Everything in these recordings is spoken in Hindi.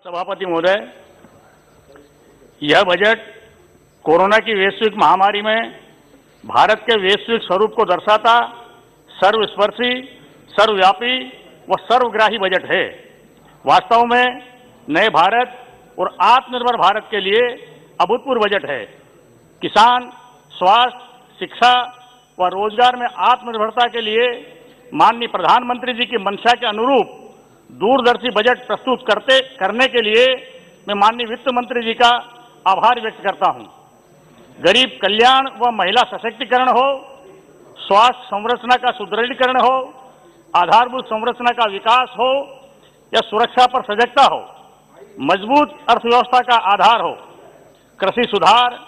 सभापति महोदय, यह बजट कोरोना की वैश्विक महामारी में भारत के वैश्विक स्वरूप को दर्शाता सर्वस्पर्शी, सर्वव्यापी व सर्वग्राही बजट है। वास्तव में नए भारत और आत्मनिर्भर भारत के लिए अभूतपूर्व बजट है। किसान, स्वास्थ्य, शिक्षा व रोजगार में आत्मनिर्भरता के लिए माननीय प्रधानमंत्री जी की मंशा के अनुरूप दूरदर्शी बजट प्रस्तुत करने के लिए मैं माननीय वित्त मंत्री जी का आभार व्यक्त करता हूं। गरीब कल्याण व महिला सशक्तिकरण हो, स्वास्थ्य संरचना का सुदृढ़ीकरण हो, आधारभूत संरचना का विकास हो या सुरक्षा पर सजगता हो, मजबूत अर्थव्यवस्था का आधार हो, कृषि सुधार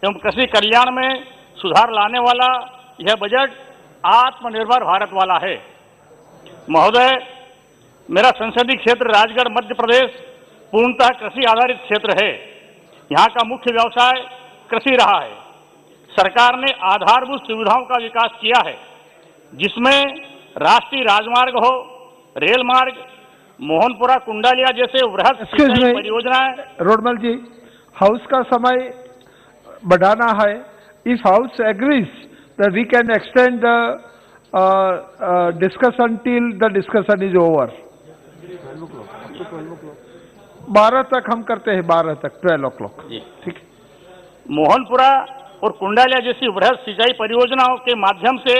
एवं कृषि कल्याण में सुधार लाने वाला यह बजट आत्मनिर्भर भारत वाला है। महोदय, मेरा संसदीय क्षेत्र राजगढ़ मध्य प्रदेश पूर्णतः कृषि आधारित क्षेत्र है। यहाँ का मुख्य व्यवसाय कृषि रहा है। सरकार ने आधारभूत सुविधाओं का विकास किया है, जिसमें राष्ट्रीय राजमार्ग हो, रेल मार्ग, मोहनपुरा कुंडालिया जैसे वृहद परियोजनाएं। रोडमल जी, हाउस का समय बढ़ाना है। If house agrees that we can extend the discussion till the discussion is over. 12 तक हम करते हैं, 12 तक, 12 o'clock। ठीक। मोहनपुरा और कुंडालिया जैसी वृहद सिंचाई परियोजनाओं के माध्यम से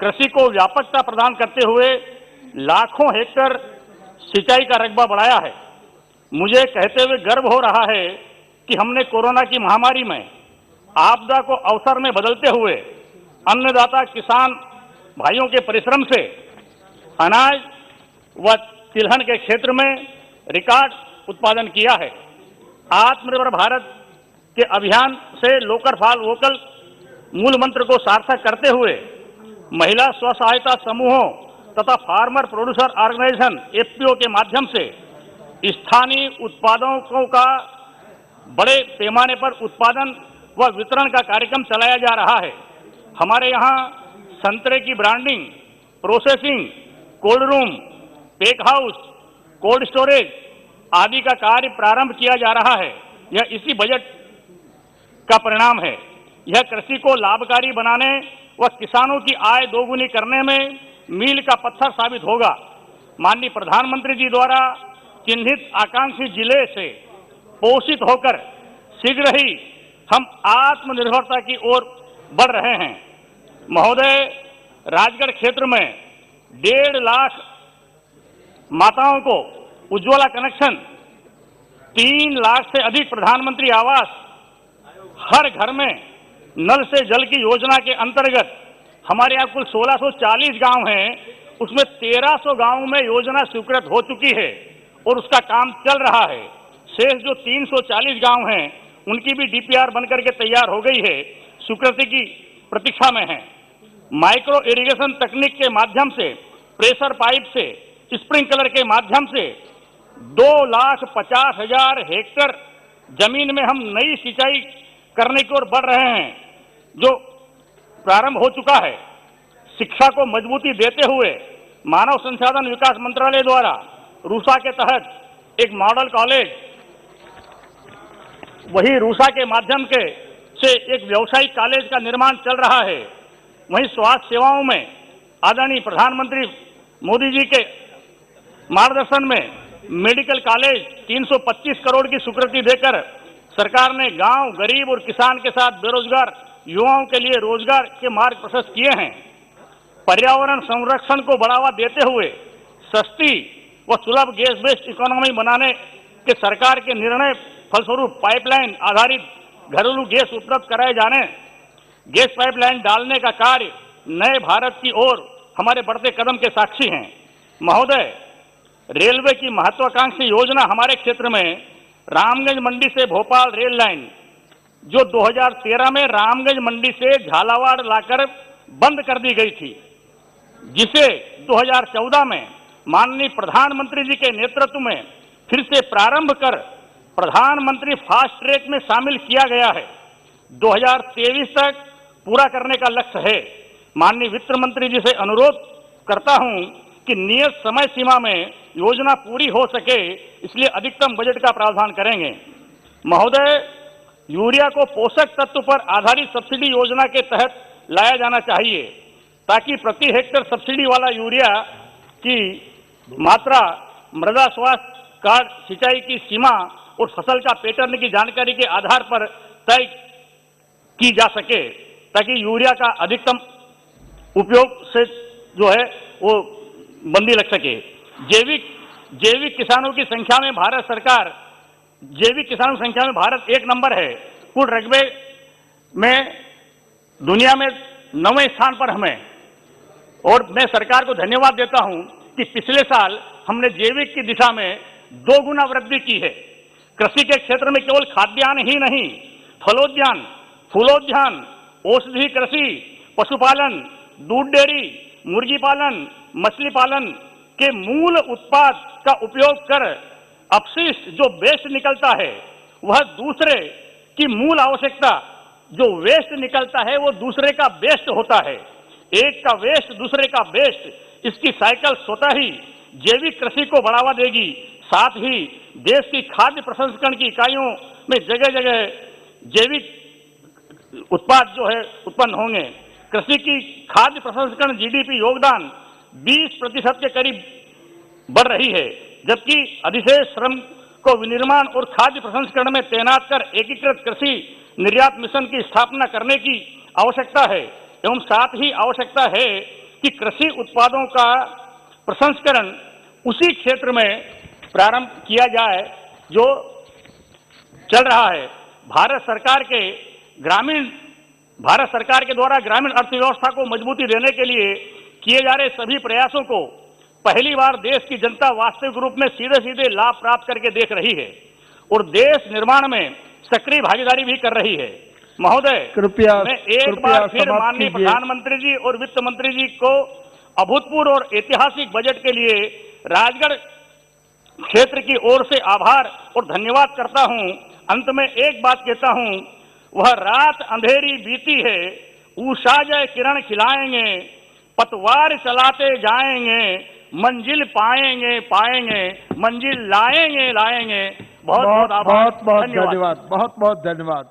कृषि को व्यापकता प्रदान करते हुए लाखों हेक्टेयर सिंचाई का रकबा बढ़ाया है। मुझे कहते हुए गर्व हो रहा है कि हमने कोरोना की महामारी में आपदा को अवसर में बदलते हुए अन्नदाता किसान भाइयों के परिश्रम से अनाज व तिलहन के क्षेत्र में रिकॉर्ड उत्पादन किया है। आत्मनिर्भर भारत के अभियान से लोकल फॉर वोकल मूल मंत्र को सार्थक करते हुए महिला स्व सहायता समूहों तथा फार्मर प्रोड्यूसर ऑर्गेनाइजेशन एफपीओ के माध्यम से स्थानीय उत्पादकों का बड़े पैमाने पर उत्पादन व वितरण का कार्यक्रम चलाया जा रहा है। हमारे यहाँ संतरे की branding, processing, cold room, pack house, cold storage आदि का कार्य प्रारंभ किया जा रहा है। यह इसी बजट का परिणाम है। यह कृषि को लाभकारी बनाने व किसानों की आय दोगुनी करने में मील का पत्थर साबित होगा। माननीय प्रधानमंत्री जी द्वारा चिन्हित आकांक्षी जिले से पोषित होकर शीघ्र ही हम आत्मनिर्भरता की ओर बढ़ रहे हैं। महोदय, राजगढ़ क्षेत्र में 1.5 लाख माताओं को उज्ज्वला कनेक्शन, 3 लाख से अधिक प्रधानमंत्री आवास, हर घर में नल से जल की योजना के अंतर्गत हमारे यहाँ कुल 1640 गांव हैं, उसमें 1300 गांवों में योजना स्वीकृत हो चुकी है और उसका काम चल रहा है। शेष जो 340 गांव हैं उनकी भी डीपीआर बनकर के तैयार हो गई है, स्वीकृति की प्रतीक्षा में है। माइक्रो इरिगेशन तकनीक के माध्यम से, प्रेशर पाइप से, स्प्रिंकलर के माध्यम से 2,50,000 हेक्टेयर जमीन में हम नई सिंचाई करने की ओर बढ़ रहे हैं, जो प्रारंभ हो चुका है। शिक्षा को मजबूती देते हुए मानव संसाधन विकास मंत्रालय द्वारा रूसा के तहत एक मॉडल कॉलेज, वही रूसा के माध्यम से एक व्यावसायिक कॉलेज का निर्माण चल रहा है। वहीं स्वास्थ्य सेवाओं में आदरणीय प्रधानमंत्री मोदी जी के मार्गदर्शन में मेडिकल कॉलेज 325 करोड़ की स्वीकृति देकर सरकार ने गांव, गरीब और किसान के साथ बेरोजगार युवाओं के लिए रोजगार के मार्ग प्रशस्त किए हैं। पर्यावरण संरक्षण को बढ़ावा देते हुए सस्ती व सुलभ गैस बेस्ड इकोनॉमी बनाने के सरकार के निर्णय फलस्वरूप पाइपलाइन आधारित घरेलू गैस उपलब्ध कराए जाने, गैस पाइपलाइन डालने का कार्य नए भारत की ओर हमारे बढ़ते कदम के साक्षी हैं। महोदय, रेलवे की महत्वाकांक्षी योजना हमारे क्षेत्र में रामगंज मंडी से भोपाल रेल लाइन, जो 2013 में रामगंज मंडी से झालावाड़ लाकर बंद कर दी गई थी, जिसे 2014 में माननीय प्रधानमंत्री जी के नेतृत्व में फिर से प्रारंभ कर प्रधानमंत्री फास्ट ट्रैक में शामिल किया गया है। 2023 तक पूरा करने का लक्ष्य है। माननीय वित्त मंत्री जी से अनुरोध करता हूं कि नियत समय सीमा में योजना पूरी हो सके, इसलिए अधिकतम बजट का प्रावधान करेंगे। महोदय, यूरिया को पोषक तत्व पर आधारित सब्सिडी योजना के तहत लाया जाना चाहिए ताकि प्रति हेक्टेयर सब्सिडी वाला यूरिया की मात्रा मृदा स्वास्थ्य कार्ड, सिंचाई की सीमा और फसल का पैटर्न की जानकारी के आधार पर तय की जा सके, ताकि यूरिया का अधिकतम उपयोग से जो है वो बंदी लग सके। जैविक किसानों की संख्या में भारत एक नंबर है। कुल रकबे में दुनिया में 9वें स्थान पर हमें, और मैं सरकार को धन्यवाद देता हूं कि पिछले साल हमने जैविक की दिशा में 2 गुना वृद्धि की है। कृषि के क्षेत्र में केवल खाद्यान्न ही नहीं, फलोद्यान, फूलोद्यान, औषधि कृषि, पशुपालन, दूध डेयरी, मुर्गी पालन, मछली पालन के मूल उत्पाद का उपयोग कर अपशिष्ट जो वेस्ट निकलता है, वह दूसरे की मूल आवश्यकता जो वेस्ट निकलता है वो दूसरे का बेस्ट होता है। एक का वेस्ट दूसरे का बेस्ट, इसकी साइकिल स्वतः ही जैविक कृषि को बढ़ावा देगी। साथ ही देश की खाद्य प्रसंस्करण की इकाइयों में जगह जगह जैविक उत्पाद जो है उत्पन्न होंगे। कृषि की खाद्य प्रसंस्करण जीडीपी योगदान 20% के करीब बढ़ रही है, जबकि अधिशेष श्रम को विनिर्माण और खाद्य प्रसंस्करण में तैनात कर एकीकृत कृषि निर्यात मिशन की स्थापना करने की आवश्यकता है। एवं साथ ही आवश्यकता है कि कृषि उत्पादों का प्रसंस्करण उसी क्षेत्र में प्रारंभ किया जाए जो चल रहा है। भारत सरकार के द्वारा ग्रामीण अर्थव्यवस्था को मजबूती देने के लिए किए जा रहे सभी प्रयासों को पहली बार देश की जनता वास्तविक रूप में सीधे सीधे लाभ प्राप्त करके देख रही है और देश निर्माण में सक्रिय भागीदारी भी कर रही है। महोदय, कृपया मैं एक बार फिर माननीय प्रधानमंत्री जी और वित्त मंत्री जी को अभूतपूर्व और ऐतिहासिक बजट के लिए राजगढ़ क्षेत्र की ओर से आभार और धन्यवाद करता हूं। अंत में एक बात कहता हूं, वह रात अंधेरी बीती है, उषा जय किरण खिलाएंगे, पतवार चलाते जाएंगे, मंजिल पाएंगे पाएंगे, मंजिल लाएंगे लाएंगे। बहुत बहुत धन्यवाद। बहुत बहुत धन्यवाद।